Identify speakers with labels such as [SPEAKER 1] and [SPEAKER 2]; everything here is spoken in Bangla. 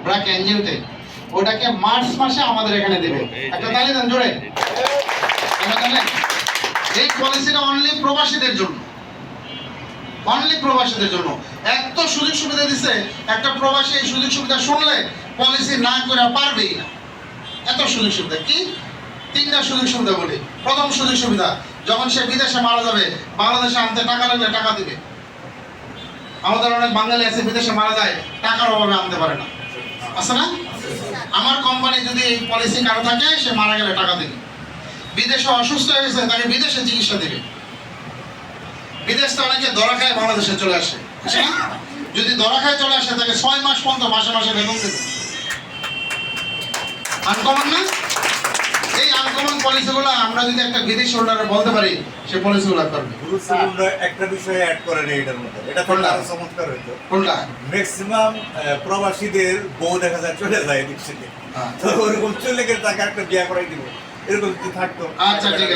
[SPEAKER 1] ব্র্যাক এনজিওতে, ওটাকে মার্চ মাসে আমাদের এখানে দেবে। একটা তালি দেন জোরে। এই পলিসিটা অনলি প্রবাসীদের জন্য, অনলি প্রবাসীদের জন্য। এত সুযোগ সুবিধা দিছে, একটা প্রবাসী এই সুযোগ সুবিধা শুনলে পলিসি না করে পারবেই না। এত সুযোগ সুবিধা কি, তিনটা সুযোগ সুবিধা বলি। প্রথম সুযোগ সুবিধা, যখন সে বিদেশে মারা যাবে, বাংলাদেশে আনতে টাকা লাগলে টাকা দিবে। আমাদের অনেক বাঙালি আছে বিদেশে মারা যায়, টাকার অভাবে আনতে পারে না, আছে না? আমার কোম্পানি যদি এই পলিসি কারো থাকে, সে মারা গেলে টাকা দিবে। বিদেশে অসুস্থ হয়েছে, তাকে বিদেশে চিকিৎসা দিবে। বিদেশ তো অনেকে ধরা খায় বাংলাদেশে চলে আসে, আছে না? যদি ধরা খায় চলে আসে, তাকে 6 মাস পর্যন্ত মাসে মাসে বেতন দেবে। আনকমন না? এই আনকমন পলিসিগুলো আমরা যদি একটা বিদেশি হোল্ডারে বলতে পারি, সে পলিসিগুলো করবে।
[SPEAKER 2] গুরুত্বপূর্ণ একটা বিষয় অ্যাড করেন এটার মধ্যে, এটা করলে আরো চমৎকার হইতো।
[SPEAKER 1] কোনটা?
[SPEAKER 2] ম্যাক্সিমাম প্রবাসীদের বউ দেখা যায় চলে যায় এদিক থেকে, তো ওরকম চলে গেলে তাকে একটা বিয়ে করাই দিব, এরকম যদি থাকতো।
[SPEAKER 1] আচ্ছা ঠিক আছে।